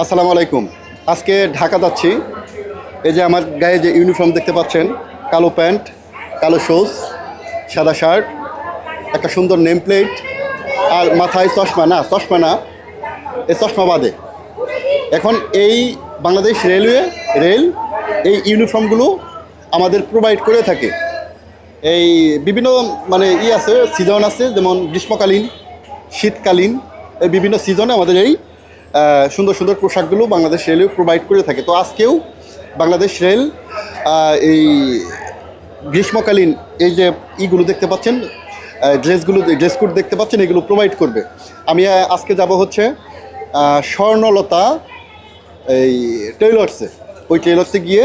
আসসালামু আলাইকুম। আজকে ঢাকা যাচ্ছি। এই যে আমার গায়ে যে ইউনিফর্ম দেখতে পাচ্ছেন, কালো প্যান্ট, কালো শুজ, সাদা শার্ট, একটা সুন্দর নেম প্লেট, আর মাথায় চশমা না, এই চশমা বাদে। এখন এই বাংলাদেশ রেল এই ইউনিফর্মগুলো আমাদের প্রোভাইড করে থাকে। এই বিভিন্ন মানে আছে, সিজন আছে, যেমন গ্রীষ্মকালীন, শীতকালীন, এই বিভিন্ন সিজনে আমাদের এই সুন্দর সুন্দর পোশাকগুলো বাংলাদেশ রেলও প্রোভাইড করে থাকে। তো আজকেও বাংলাদেশ রেল এই গ্রীষ্মকালীন এই যে ইগুলো দেখতে পাচ্ছেন, ড্রেস কোড দেখতে পাচ্ছেন, এগুলো প্রোভাইড করবে। আমি আজকে যাব হচ্ছে স্বর্ণলতা এই টেইলর্সে, ওই টেইলর্সে গিয়ে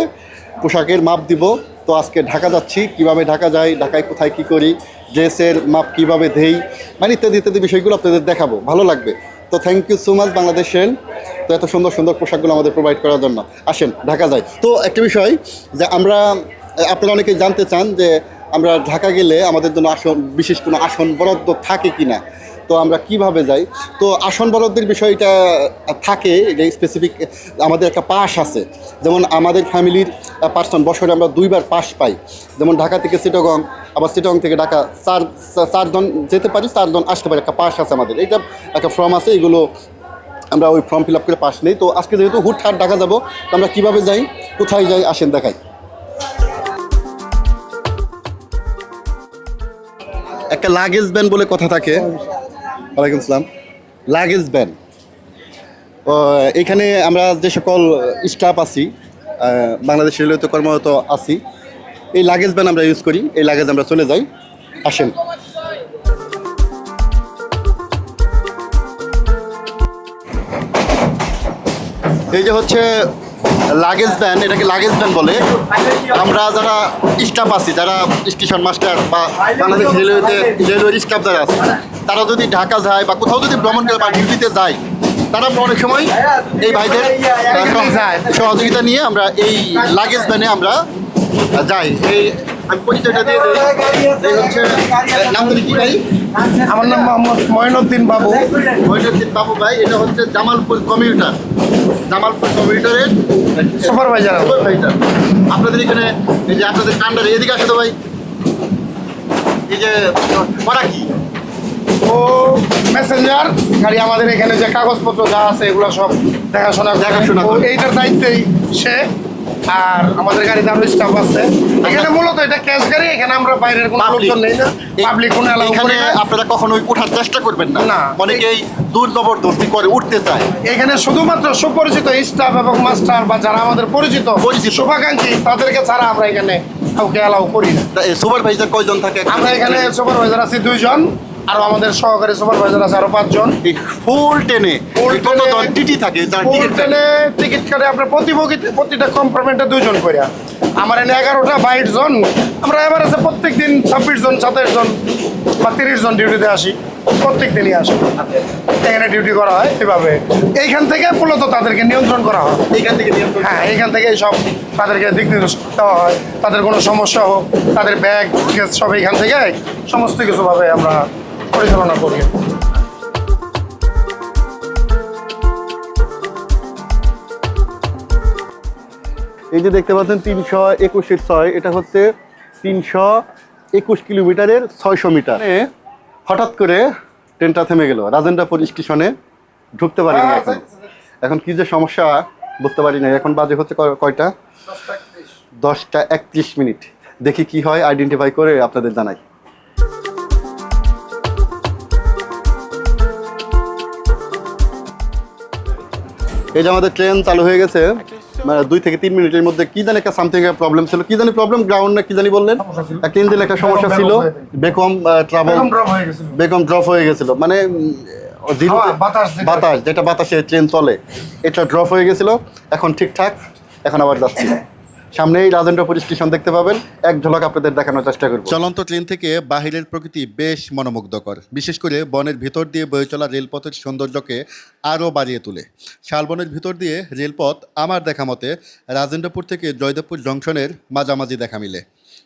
পোশাকের মাপ দিব। তো আজকে ঢাকা যাচ্ছি, কিভাবে ঢাকা যাই, ঢাকায় কোথায় কি করি, ড্রেসের মাপ কিভাবে দেই, মানে ইত্যাদি ইত্যাদি বিষয়গুলো আপনাদের দেখাবো, ভালো লাগবে। তো thank you so much Bangladesh rail, তো এত সুন্দর সুন্দর পোশাকগুলো আমাদের প্রোভাইড করার জন্য। আসেন ঢাকা যাই। তো একটা বিষয় যে আপনারা অনেকে জানতে চান যে আমরা ঢাকা গেলে আমাদের জন্য বিশেষ কোনো আসন বরাদ্দ থাকে কি না, তো আমরা কিভাবে যাই। তো আসন বরাদ্দের বিষয়টা থাকে যে স্পেসিফিক আমাদের একটা পাস আছে। যেমন আমাদের ফ্যামিলির পার্সন বছরে আমরা 2বার পাস পাই। যেমন ঢাকা থেকে চিটাগং, আবার চিটাগং থেকে ঢাকা, চারজন যেতে পারি, 4জন আসতে পারি, একটা পাস আছে আমাদের। এইটা একটা ফর্ম আছে, এগুলো আমরা ওই ফর্ম ফিল আপ করে পাস নেই। তো আজকে যেহেতু হুটহাট ঢাকা যাবো, তো আমরা কীভাবে যাই, কোথায় যাই, আসেন দেখাই। একটা লাগেজ ব্যান বলে কথা থাকে। ওয়ালাইকুম আসসালাম। লাগেজ ব্যান, এখানে আমরা যে সকল স্টাফ আছি, বাংলাদেশ রেলওয়েতে কর্মরত আছি, এই লাগেজ ব্যান আমরা ইউজ করি। এই লাগেজ আমরা চলে যাই, আসেন। এই যে হচ্ছে লাগেজ ভ্যান, এটাকে লাগেজ ভ্যান বলে। আমরা যারা স্টাফ আছি, যারা স্টেশন মাস্টার বা বাংলাদেশ রেলওয়ের স্টাফ যারা আছে, তারা যদি ঢাকা যায় বা কোথাও যদি ভ্রমণ করে বা ডিউটিতে যায়, তারা অনেক সময় এই ভাইদের সহযোগিতা নিয়ে আমরা এই লাগেজ ভ্যানে আমরা যাই। এই আমি পরিচয়টা দিয়ে দিই, হচ্ছে নাম ধরে কি ভাই? আমার নাম মোহাম্মদ মঈনুদ্দিন বাবু। মঈনুদ্দিন বাবু ভাই, এটা হচ্ছে জামালপুর কমিউটারের সুপারভাইজার। আপনাদের এখানে এই যে আপনাদের কান্ডারে এদিকে আসে তো ভাই, এই যে ওরা কি ও মেসেঞ্জার গাড়ি, আমাদের এখানে যে কাগজপত্র যা আছে এগুলো সব দেখাশোনা এইটার দায়িত্বেই সে। আর আমাদের গাড়িতে আরো স্টাফ আছে। এখানে মূলত এটা ক্যাশ গাড়ি, এখানে আমরা বাইরের কোনো লোকজন নেই না, পাবলিক কোনো এলাকা। এখানে আপনারা কখনোই ওঠার চেষ্টা করবেন না, অনেকেই দূর জবরদস্তি করে উঠতে চায়। এখানে শুধুমাত্র সুপরিচিত স্টাফ এবং মাস্টার বা যারা আমাদের পরিচিত শুভাকাঙ্ক্ষী, তাদেরকে ছাড়া আমরা এখানে কাউকে অ্যালাউ করি না। সুপারভাইজার কয়জন থাকে? আমরা এখানে সুপারভাইজার আছি 2 জন, আর আমাদের সহকারী সুপারভাইজার আছে আরো 5 জন। ফুল টেনে টিটি থাকে, টিকিট কাটে আপনার প্রতিটা কম্পার্টমেন্টে 2 জন করে। আমার এখানে 11টা 22 জন, আমরা এবার আছে প্রত্যেক দিন 26 জন 27 জন বা 30 জন ডিউটিতে আসি, প্রত্যেক দিনই আসি। এখানে ডিউটি করা হয় এভাবে। এইখান থেকে মূলত তাদেরকে নিয়ন্ত্রণ করা হয়। হ্যাঁ, এইখান থেকে সব তাদেরকে দিক নির্দেশ দেওয়া হয়। তাদের কোনো সমস্যা হোক, তাদের ব্যাগ সব এইখান থেকে সমস্ত কিছুভাবে আমরা পরিচালনা করি। এই যে দেখতে পাচ্ছেন 321-6, এটা হচ্ছে 321 কিলোমিটারের 600 মিটার। হঠাৎ করে ট্রেনটা থেমে গেল, রাজেন্দ্রপুর স্টেশনে ঢুকতে পারিনি। এখন কি যে সমস্যা বুঝতে পারি না। এখন বাজে হচ্ছে কয়টা? 10টা 31 মিনিট। দেখি কি হয়, আইডেন্টিফাই করে আপনাদের জানাই। এই যে আমাদের ট্রেন চালু হয়ে গেছে, মানে 2 থেকে 3 মিনিটের মধ্যে। কি জানি একটা সামথিং প্রবলেম ছিল, কি জানি প্রবলেম, গ্রাউন্ড না কি জানি বললেন, একটা ইঞ্জিন একটা সমস্যা ছিল, বেকম ড্রপ হয়ে গেছিল। মানে বাতাস, যেটা বাতাসে ট্রেন চলে, এটা ড্রপ হয়ে গেছিল। এখন ঠিকঠাক, এখন আবার যাচ্ছি। সামনেই রাজেন্দ্রপুর স্টেশন দেখতে পাবেন, এক ঝলক আপনাদের দেখানোর চেষ্টা করব। চলন্ত ট্রেন থেকে বাহিরের প্রকৃতি বেশ মনোমুগ্ধকর, বিশেষ করে বনের ভিতর দিয়ে বয়ে চলা রেলপথের সৌন্দর্যকে আরও বাড়িয়ে তোলে। শালবনের ভিতর দিয়ে রেলপথ আমার দেখা মতে রাজেন্দ্রপুর থেকে জয়দেবপুর জংশনের মাঝামাঝি দেখা মিলে।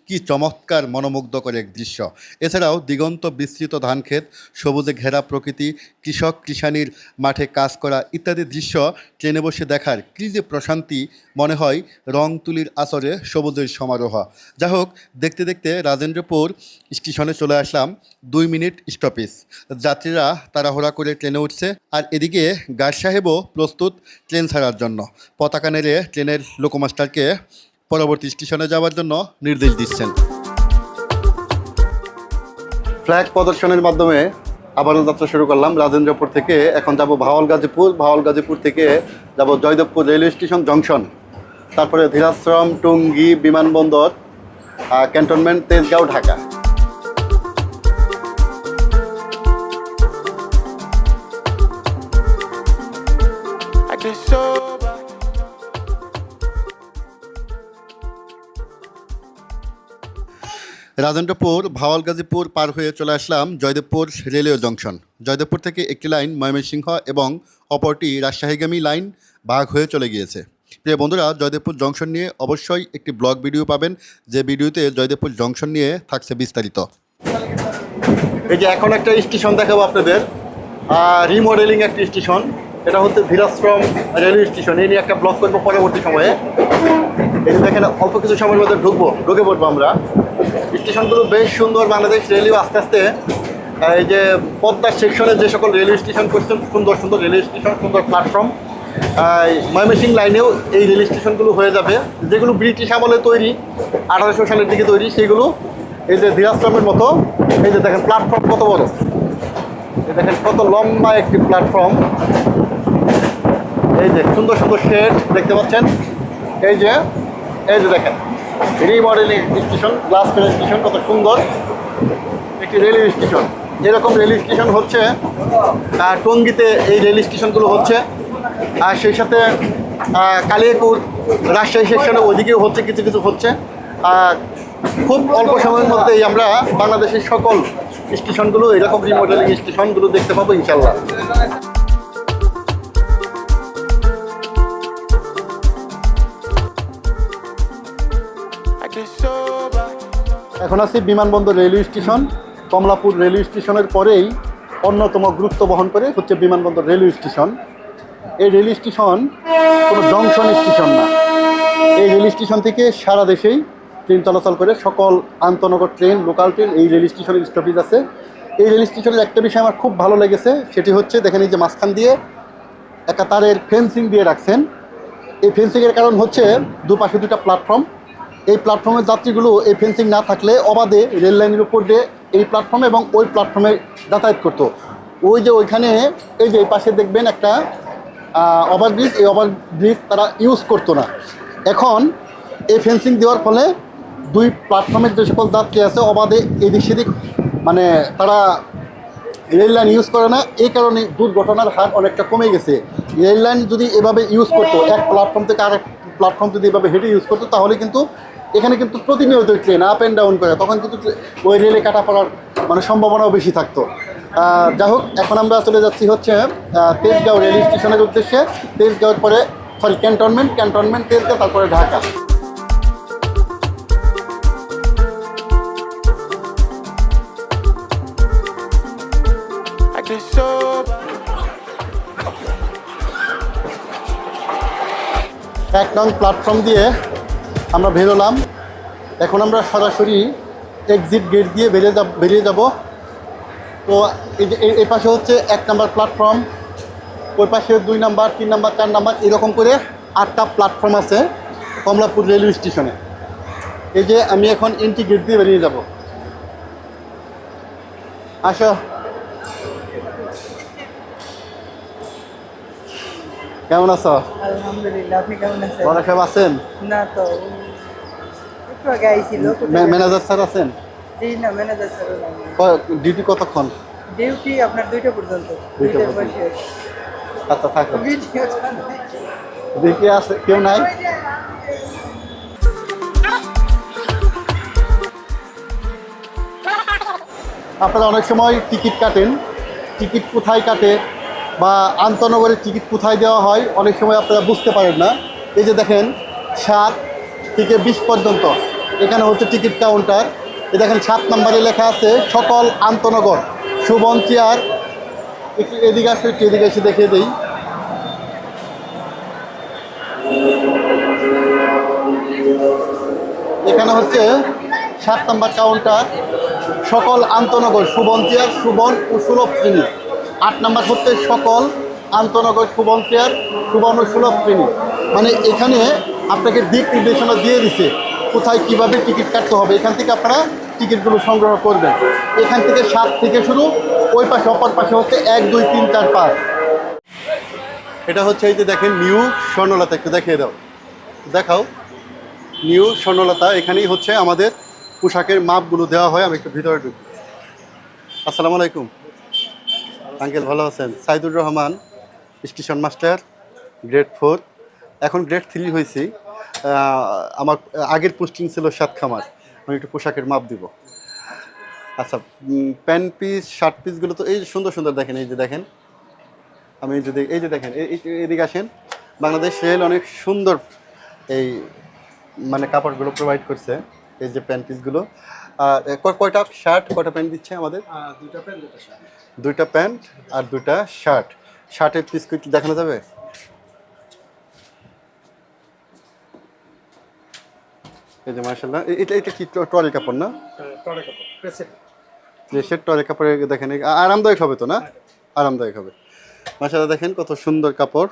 কি চমৎকার মনোমুগ্ধকর এক দৃশ্য। এছাড়াও দিগন্ত বিস্তৃত ধানক্ষেত, সবুজে ঘেরা প্রকৃতি, কৃষক কৃষানির মাঠে কাজ করা ইত্যাদি দৃশ্য ট্রেনে বসে দেখার কী যে প্রশান্তি, মনে হয় রং তুলির আসরে সবুজের সমারোহ। যাই হোক, দেখতে দেখতে রাজেন্দ্রপুর স্টেশনে চলে আসলাম। 2 মিনিট স্টপেজ। যাত্রীরা তাড়াহুড়া করে ট্রেনে উঠছে, আর এদিকে গার্ড সাহেবও প্রস্তুত ট্রেন ছাড়ার জন্য। পতাকা নেড়ে ট্রেনের লোকোমাস্টারকে পরবর্তী স্টেশনে যাওয়ার জন্য নির্দেশ দিচ্ছেন। ফ্ল্যাগ প্রদর্শনের মাধ্যমে আবারও যাত্রা শুরু করলাম রাজেন্দ্রপুর থেকে। এখন যাব ভাওয়াল গাজীপুর, ভাওয়াল গাজীপুর থেকে যাব জয়দেবপুর রেলওয়ে স্টেশন জংশন, তারপরে ধীরাশ্রম, টুঙ্গি বিমানবন্দর, ক্যান্টনমেন্ট, তেজগাঁও, ঢাকা। রাজেন্দ্রপুর ভাওয়াল গাজীপুর পার হয়ে চলে আসলাম জয়দেবপুর রেলওয়ে জংশন। জয়দেবপুর থেকে একটি লাইন ময়মনসিংহ এবং অপরটি রাজশাহীগামী লাইন ভাগ হয়ে চলে গিয়েছে। প্রিয় বন্ধুরা, জয়দেবপুর জংশন নিয়ে অবশ্যই একটি ব্লগ ভিডিও পাবেন, যে ভিডিওতে জয়দেবপুর জংশন নিয়ে থাকছে বিস্তারিত। এই যে এখন একটা স্টেশন দেখাবো আপনাদের, রিমডেলিং একটি স্টেশন। এটা হচ্ছে ধীরাশ্রম রেলওয়ে স্টেশন। এই নিয়ে একটা ব্লগ করবো পরবর্তী সময়ে। এই যে দেখেন, অল্প কিছু সময়ের মধ্যে ঢুকে পড়বো আমরা। স্টেশনগুলো বেশ সুন্দর। বাংলাদেশ রেলওয়ে আস্তে আস্তে এই যে পদ্মার সেকশনে যে সকল রেলওয়ে স্টেশন করছেন, সুন্দর সুন্দর রেলওয়ে স্টেশন, সুন্দর প্ল্যাটফর্ম, ময়মনসিংহ লাইনেও এই রেল স্টেশনগুলো হয়ে যাবে, যেগুলো ব্রিটিশ আমলে তৈরি, 1800 সালের দিকে তৈরি। সেইগুলো এই যে ধীরাশ্রমের মতো, এই যে দেখেন প্ল্যাটফর্ম কত বড়, এই দেখেন কত লম্বা একটি প্ল্যাটফর্ম। এই যে সুন্দর সুন্দর শেড দেখতে পাচ্ছেন। এই যে দেখেন remodelling station, glass fill station, কত সুন্দর একটি রেলওয়ে স্টেশন। এরকম রেলওয়ে স্টেশন হচ্ছে টঙ্গীতে, এই রেল স্টেশনগুলো হচ্ছে। আর সেই সাথে কালিয়াকুর, রাজশাহী সেকশনে ওইদিকেও হচ্ছে, কিছু কিছু হচ্ছে। খুব অল্প সময়ের মধ্যেই আমরা বাংলাদেশের সকল স্টেশনগুলো, এরকম রিমডেলিং স্টেশনগুলো দেখতে পাবো ইনশাল্লাহ। এখন আছি বিমানবন্দর রেলওয়ে স্টেশন। কমলাপুর রেলওয়ে স্টেশনের পরেই অন্যতম গুরুত্ব বহন করে হচ্ছে বিমানবন্দর রেলওয়ে স্টেশন। এই রেলওয়ে স্টেশন কোনো জংশন স্টেশন না। এই রেল স্টেশন থেকে সারা দেশেই ট্রেন চলাচল করে, সকল আন্তনগর ট্রেন, লোকাল ট্রেন এই রেল স্টেশনের স্টপেজ আছে। এই রেল স্টেশনের একটা বিষয় আমার খুব ভালো লেগেছে, সেটি হচ্ছে দেখেন এই যে মাঝখান দিয়ে একটা তারের ফেন্সিং দিয়ে রাখছেন। এই ফেন্সিংয়ের কারণ হচ্ছে দুপাশে দুটা প্ল্যাটফর্ম। এই প্ল্যাটফর্মের যাত্রীগুলো এই ফেন্সিং না থাকলে অবাধে রেল লাইনের উপর দিয়ে এই প্ল্যাটফর্মে এবং ওই প্ল্যাটফর্মে যাতায়াত করতো। ওই যে ওইখানে এই যে এই পাশে দেখবেন একটা ওভারব্রিজ, এই ওভারব্রিজ তারা ইউজ করতো না। এখন এই ফেন্সিং দেওয়ার ফলে দুই প্ল্যাটফর্মের যে সকল যাত্রী আছে অবাধে এদিক সেদিক, মানে তারা রেল লাইন ইউজ করে না। এই কারণে দুর্ঘটনার হার অনেকটা কমে গেছে। রেল লাইন যদি এভাবে ইউজ করতো, এক প্ল্যাটফর্ম থেকে আরেক প্ল্যাটফর্ম যদি এভাবে হেঁটে ইউজ করতো, তাহলে কিন্তু এখানে কিন্তু প্রতিনিয়ত ট্রেন আপ অ্যান্ড ডাউন করে, তখন কিন্তু ওই রেলে কাটা পড়ার মানে সম্ভাবনাও বেশি থাকতো। যাই হোক, এখন আমরা চলে যাচ্ছি হচ্ছে তেজগাঁও রেল স্টেশনের উদ্দেশ্যে। তেজগাঁওয়ের পরে ক্যান্টনমেন্ট তেজগাঁও, তারপরে ঢাকা। এক নং প্ল্যাটফর্ম দিয়ে আমরা বেরোলাম। এখন আমরা সরাসরি এক্সিট গেট দিয়ে বেরিয়ে যাব। তো এই পাশে হচ্ছে 1 নাম্বার প্ল্যাটফর্ম, ওই পাশে 2 নাম্বার, 3 নাম্বার, 4 নাম্বার, এরকম করে 8টা প্ল্যাটফর্ম আছে কমলাপুর রেলওয়ে স্টেশনে। এই যে আমি এখন এন্ট্রি গেট দিয়ে বেরিয়ে যাব। আসো। কেমন আছো? আলহামদুলিল্লাহ, আপনি কেমন আছেন? বড় সাহেব আছেন? না তো, একটু আগে আইছিল। ম্যানেজার স্যার আছেন? জি না, ম্যানেজার স্যার নাই। ডিউটি কতক্ষণ? ডিউটি আপনার 2টা পর্যন্ত। 2টা 2টার পর্যন্ত। বসে আচ্ছা, থাকুন। ভিডিও দেখি আছে কেউ নাই? আপনারা অনেক সময় টিকিট কাটেন, টিকিট কোথায় কাটে বা আন্তনগরের টিকিট কোথায় দেওয়া হয় অনেক সময় আপনারা বুঝতে পারেন না। এই যে দেখেন 7 থেকে 20 পর্যন্ত এখানে হচ্ছে টিকিট কাউন্টার। এ দেখেন 7 নম্বরে লেখা আছে সকল আন্তনগর সুবন চেয়ার। একটু এদিকে আসে, একটু এদিকে এসে দেখিয়ে দিই। এখানে হচ্ছে 7 নম্বর কাউন্টার, সকল আন্তনগর সুবন চেয়ার, সুবন ও সুলভ শ্রেণী। 8 নম্বর হচ্ছে সকল আন্তনগর সুবন চেয়ার, সুবন ও সুলভ শ্রেণী। মানে এখানে আপনাকে দিক নির্দেশনা দিয়ে দিছে কোথায় কিভাবে টিকিট কাটতে হবে। এখান থেকে আপনারা টিকিটগুলো সংগ্রহ করবেন। এখান থেকে 7 থেকে শুরু, ওই পাশে অপর পাশে হচ্ছে 1, 2, 3, 4, 5। এটা হচ্ছে এই যে দেখেন নিউ স্বর্ণলতা, একটু দেখিয়ে দাও, দেখাও। নিউ স্বর্ণলতা, এখানেই হচ্ছে আমাদের পোশাকের মাপগুলো দেওয়া হয়। আমি একটু ভিতরে ঢুকি। আসসালামু আলাইকুম আঙ্কেল, ভালো আছেন? Saidur Rahman, station master, grade 4, এখন গ্রেড 3 হয়েছি। আমার আগের পোস্টিং ছিল সাতখামার। আমি একটু পোশাকের মাপ দিব। আচ্ছা, প্যান্ট পিস, শার্ট পিসগুলো তো এই যে সুন্দর সুন্দর দেখেন, এই যে দেখেন, আমি যদি এই যে দেখেন, এদিকে আসেন। বাংলাদেশ রেল অনেক সুন্দর এই মানে কাপড়গুলো প্রোভাইড করছে। এই যে প্যান্ট পিসগুলো, আর কয়টা শার্ট, কয়টা প্যান্ট দিচ্ছে আমাদের? 2টা প্যান্ট 2টা শার্ট। 2টা প্যান্ট আর 2টা শার্ট। শার্টের পিস কি দেখানো যাবে? এই যে মার্শাল্লাহ, এটা কি টরে কাপড় না? টরে কাপড় প্রেসেট। যে সে টরে কাপড়ে দেখেন, আরামদায়ক হবে তো না? আরামদায়ক হবে মার্শাল্লাহ। দেখেন কত সুন্দর কাপড়।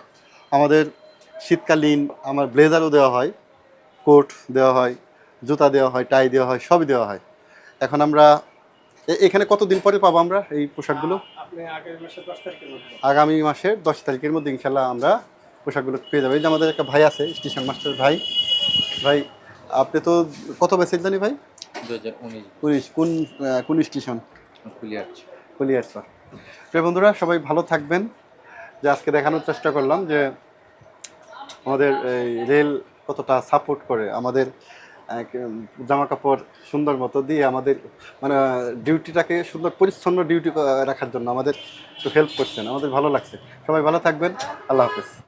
আমাদের শীতকালীন আমার ব্লেজারও দেওয়া হয়, কোট দেওয়া হয়, জুতা দেওয়া হয়, টাই দেওয়া হয়, সবই দেওয়া হয়। এখন আমরা এখানে কতদিন পরে পাবো আমরা এই পোশাকগুলো? আপনি আগের মাসে 10 তারিখের মধ্যে। আগামী মাসের 10 তারিখের মধ্যে ইনশাল্লাহ আমরা পোশাকগুলো পেয়ে যাবো। এই যে আমাদের একটা ভাই আছে, স্টেশন মাস্টার ভাই। ভাই আপনি তো কত বেসের জানি ভাই? 2019। কোন স্টেশন? কুলিয়ারচর। প্রিয় বন্ধুরা, সবাই ভালো থাকবেন। যে আজকে দেখানোর চেষ্টা করলাম যে আমাদের এই রেল কতটা সাপোর্ট করে আমাদের জামা কাপড় সুন্দর মতো দিয়ে আমাদের মানে ডিউটিটাকে সুন্দর পরিচ্ছন্ন ডিউটি রাখার জন্য আমাদের একটু হেল্প করছেন। আমাদের ভালো লাগছে। সবাই ভালো থাকবেন। আল্লাহ হাফেজ।